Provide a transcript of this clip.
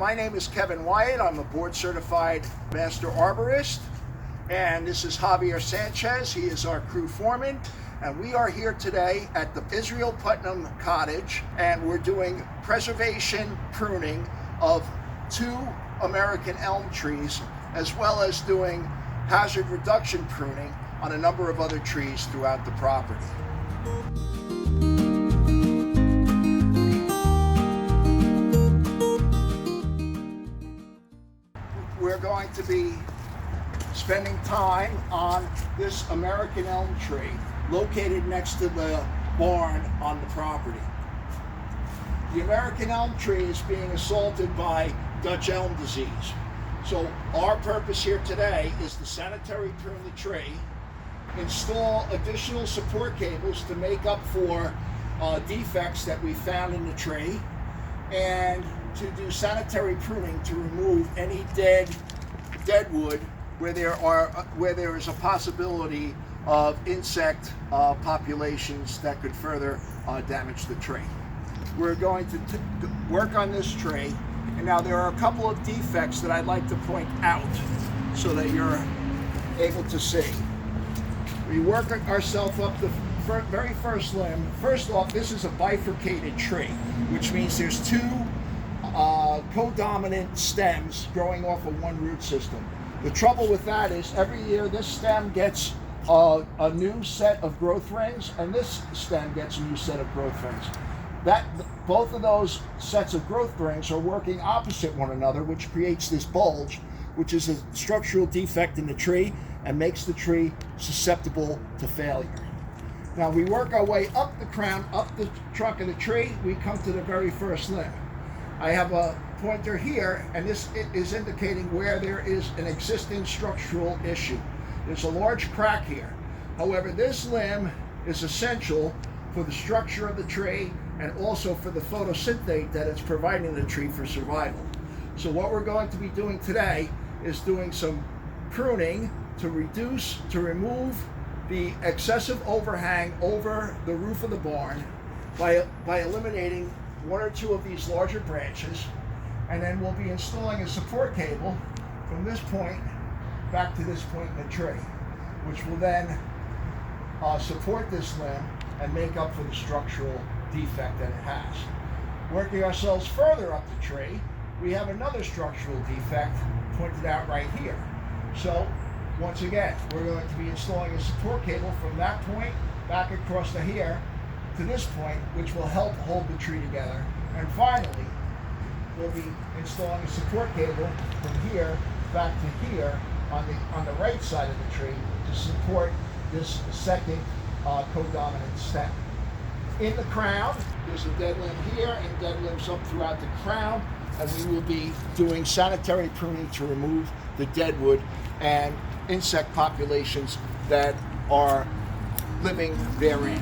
My name is Kevin Wyatt. I'm a board-certified master arborist, and this is Javier Sanchez. He is our crew foreman, and we are here today at the Israel Putnam Cottage, and we're doing preservation pruning of 2 American elm trees, as well as doing hazard reduction pruning on a number of other trees throughout the property. We're going to be spending time on this American elm tree located next to the barn on the property. The American elm tree is being assaulted by Dutch elm disease. So our purpose here today is to sanitary prune the tree, install additional support cables to make up for defects that we found in the tree, and to do sanitary pruning to remove any dead wood where there is a possibility of insect populations that could further damage the tree. We're going to work on this tree, and now there are a couple of defects that I'd like to point out so that you're able to see. We work ourselves up the very first limb. First off, this is a bifurcated tree, which means there's 2 codominant stems growing off of one root system. The trouble with that is every year this stem gets a new set of growth rings, and this stem gets a new set of growth rings. Both of those sets of growth rings are working opposite one another, which creates this bulge, which is a structural defect in the tree and makes the tree susceptible to failure. Now we work our way up the crown, up the trunk of the tree. We come to the very first limb. I have a pointer here, and this is indicating where there is an existing structural issue. There's a large crack here. However, this limb is essential for the structure of the tree and also for the photosynthate that it's providing the tree for survival. So what we're going to be doing today is doing some pruning to remove the excessive overhang over the roof of the barn by eliminating 1 or 2 of these larger branches, and then we'll be installing a support cable from this point back to this point in the tree, which will then support this limb and make up for the structural defect that it has. Working ourselves further up the tree, we have another structural defect pointed out right here. So once again, we're going to be installing a support cable from that point back across to here to this point, which will help hold the tree together. And finally, we'll be installing a support cable from here back to here on the right side of the tree to support this second codominant stem. In the crown, there's a dead limb here and dead limbs up throughout the crown, and we will be doing sanitary pruning to remove the dead wood and insect populations that are living therein.